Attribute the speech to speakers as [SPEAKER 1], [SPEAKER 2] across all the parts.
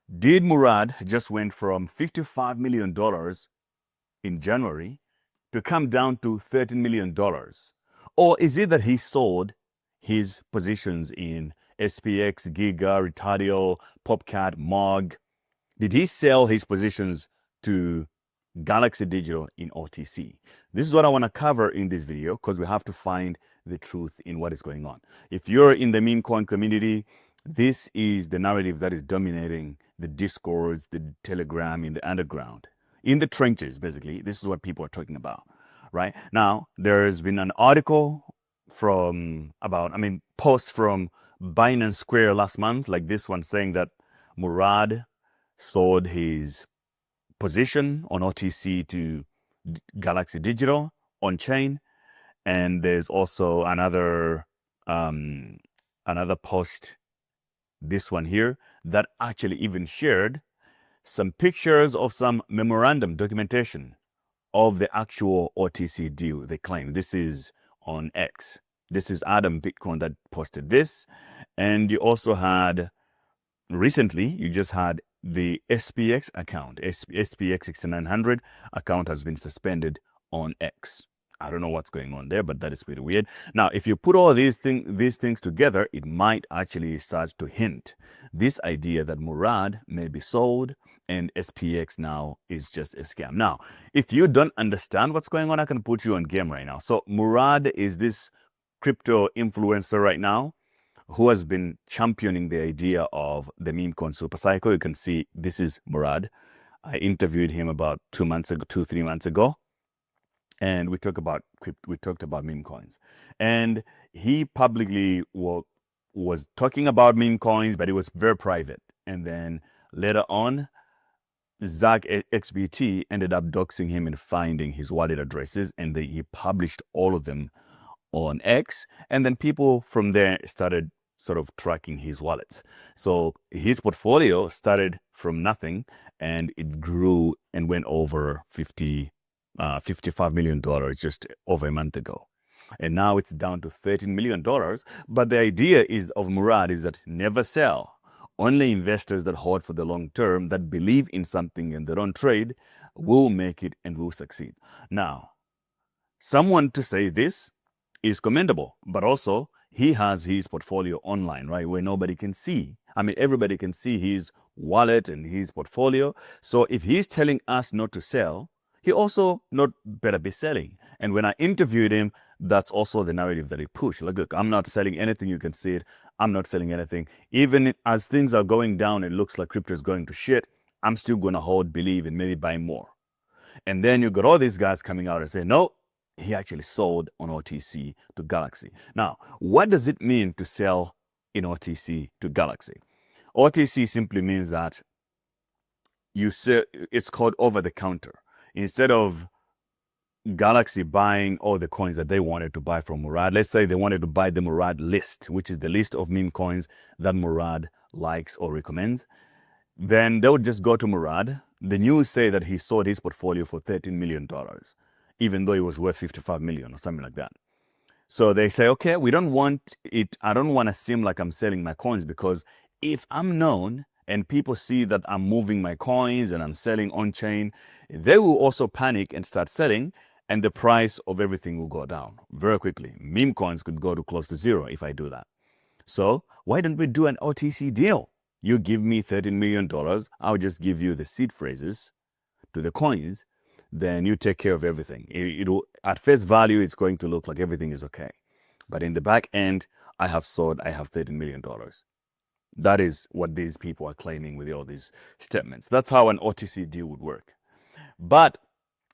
[SPEAKER 1] Did Murad just went from $55 million in January to come down to $13 million? Or is it that he sold his positions in SPX, Giga, Retadio, Popcat, Mog? Did he sell his positions to Galaxy Digital in OTC? This is what I want to cover in this video because we have to find the truth in what is going on. If you're in the meme coin community, this is the narrative that is dominating the discords, the telegram, in the underground, in the trenches, basically. This is what people are talking about, right? Now, there's been an article post from Binance Square last month, like this one, saying that Murad sold his position on OTC to Galaxy Digital on chain. And there's also another post, this one here, that actually even shared some pictures of some memorandum documentation of the actual OTC deal they claim. This is on X. This is Adam Bitcoin that posted this. And you also had, recently, you just had the SPX account. SPX 6900 account has been suspended on X. I don't know what's going on there, but that is pretty weird. Now, if you put all these things together, it might actually start to hint this idea that Murad may be sold and SPX now is just a scam. Now, if you don't understand what's going on, I can put you on game right now. So Murad is this crypto influencer right now who has been championing the idea of the meme coin super cycle. You can see this is Murad. I interviewed him about 3 months ago, and we talked about meme coins. And he publicly was talking about meme coins, but it was very private. And then later on, Zach XBT ended up doxing him and finding his wallet addresses, and he published all of them on X. And then people from there started sort of tracking his wallets. So his portfolio started from nothing, and it grew and went over $55 million just over a month ago. And now it's down to $13 million. But the idea of Murad is that never sell. Only investors that hold for the long term, that believe in something and they don't trade, will make it and will succeed. Now, someone to say this is commendable, but also he has his portfolio online, right, where nobody can see. I mean, everybody can see his wallet and his portfolio. So if he's telling us not to sell, he also not better be selling. And when I interviewed him, that's also the narrative that he pushed. Like, look, I'm not selling anything. You can see it. I'm not selling anything. Even as things are going down, it looks like crypto is going to shit. I'm still going to hold, believe, and maybe buy more. And then you got all these guys coming out and say, no, he actually sold on OTC to Galaxy. Now, what does it mean to sell in OTC to Galaxy? OTC simply means that you sell, it's called over the counter. Instead of Galaxy buying all the coins that they wanted to buy from Murad, let's say they wanted to buy the Murad list, which is the list of meme coins that Murad likes or recommends, then they would just go to Murad. The news say that he sold his portfolio for $13 million, even though it was worth 55 million or something like that. So they say, okay, we don't want it. I don't want to seem like I'm selling my coins, because if I'm known and people see that I'm moving my coins and I'm selling on chain, they will also panic and start selling, and the price of everything will go down very quickly. Meme coins could go to close to zero if I do that. So why don't we do an OTC deal? You give me $13 million, I'll just give you the seed phrases to the coins, then you take care of everything. At face value, it's going to look like everything is okay. But in the back end, I have $13 million. That is what these people are claiming with all these statements. That's how an OTC deal would work. But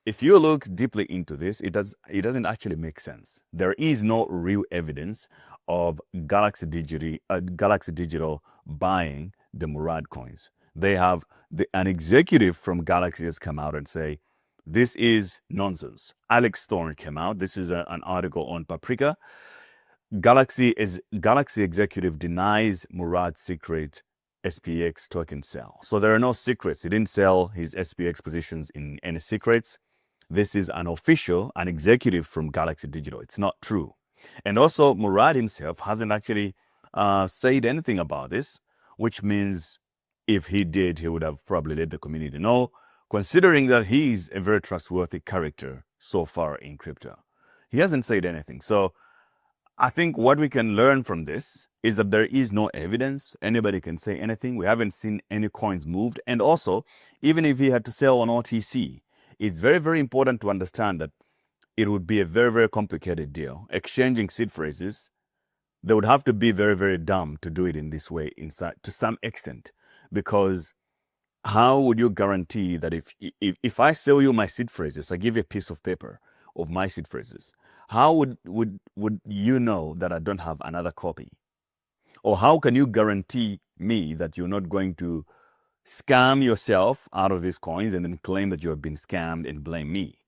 [SPEAKER 1] if you look deeply into this, it doesn't actually make sense. There is no real evidence of Galaxy Digital buying the Murad coins. They have an executive from Galaxy has come out and say, this is nonsense. Alex Thorne came out. This is an article on Paprika. Galaxy executive denies Murad's secret SPX token sell. So there are no secrets. He didn't sell his SPX positions in any secrets. This is an executive from Galaxy Digital. It's not true. And also, Murad himself hasn't actually said anything about this, which means If he did, he would have probably let the community know, considering that he's a very trustworthy character so far in crypto. He hasn't said anything. So I think what we can learn from this is that there is no evidence. Anybody can say anything. We haven't seen any coins moved. And also, even if he had to sell on OTC, it's very, very important to understand that it would be a very, very complicated deal. Exchanging seed phrases, they would have to be very, very dumb to do it in this way inside to some extent. Because how would you guarantee that if I sell you my seed phrases, I give you a piece of paper of my seed phrases, how would you know that I don't have another copy? Or how can you guarantee me that you're not going to scam yourself out of these coins and then claim that you have been scammed and blame me?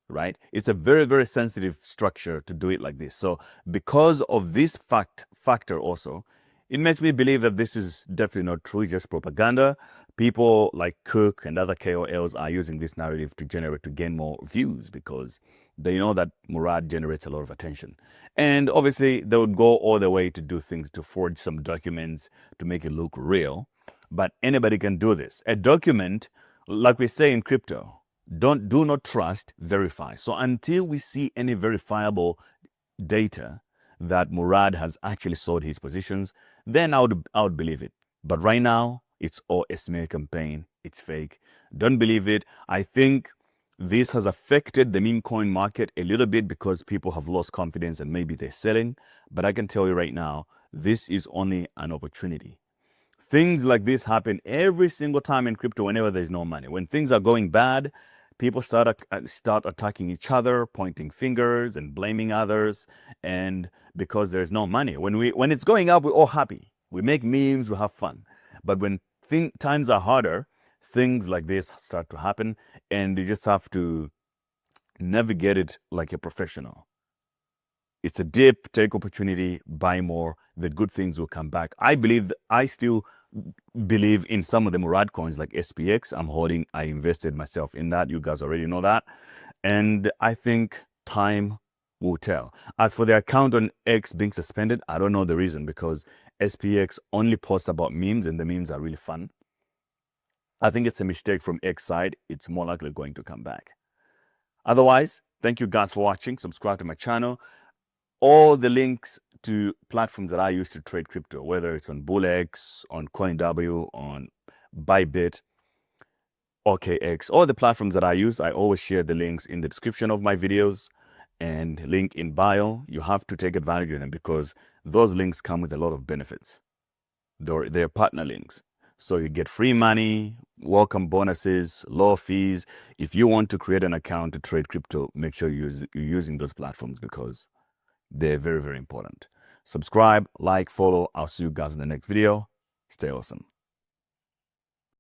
[SPEAKER 1] Right? It's a very, very sensitive structure to do it like this. So because of this factor also, it makes me believe that this is definitely not true, just propaganda. People like Cook and other KOLs are using this narrative to gain more views because they know that Murad generates a lot of attention. And obviously, they would go all the way to do things to forge some documents to make it look real. But anybody can do this. A document, like we say in crypto, do not trust, verify. So until we see any verifiable data that Murad has actually sold his positions, then I would believe it. But right now, it's all a smear campaign. It's fake. Don't believe it. I think this has affected the meme coin market a little bit because people have lost confidence and maybe they're selling. But I can tell you right now, this is only an opportunity. Things like this happen every single time in crypto whenever there's no money. When things are going bad, people start attacking each other, pointing fingers and blaming others, and because there's no money. When it's going up, we're all happy. We make memes, we have fun. But when times are harder, things like this start to happen, and you just have to navigate it like a professional. It's a dip, take opportunity, buy more. The good things will come back. I still believe in some of the Murad coins like SPX. I invested myself in that. You guys already know that. And I think time will tell. As for the account on X being suspended, I don't know the reason because SPX only posts about memes and the memes are really fun. I think it's a mistake from X side. It's more likely going to come back. Otherwise, thank you guys for watching. Subscribe to my channel. All the links to platforms that I use to trade crypto, whether it's on BullX, on CoinW, on Bybit, OKX, all the platforms that I use, I always share the links in the description of my videos and link in bio. You have to take advantage of them because those links come with a lot of benefits. They're partner links. So you get free money, welcome bonuses, low fees. If you want to create an account to trade crypto, make sure you're using those platforms because they're very, very important. Subscribe, like, follow. I'll see you guys in the next video. Stay awesome.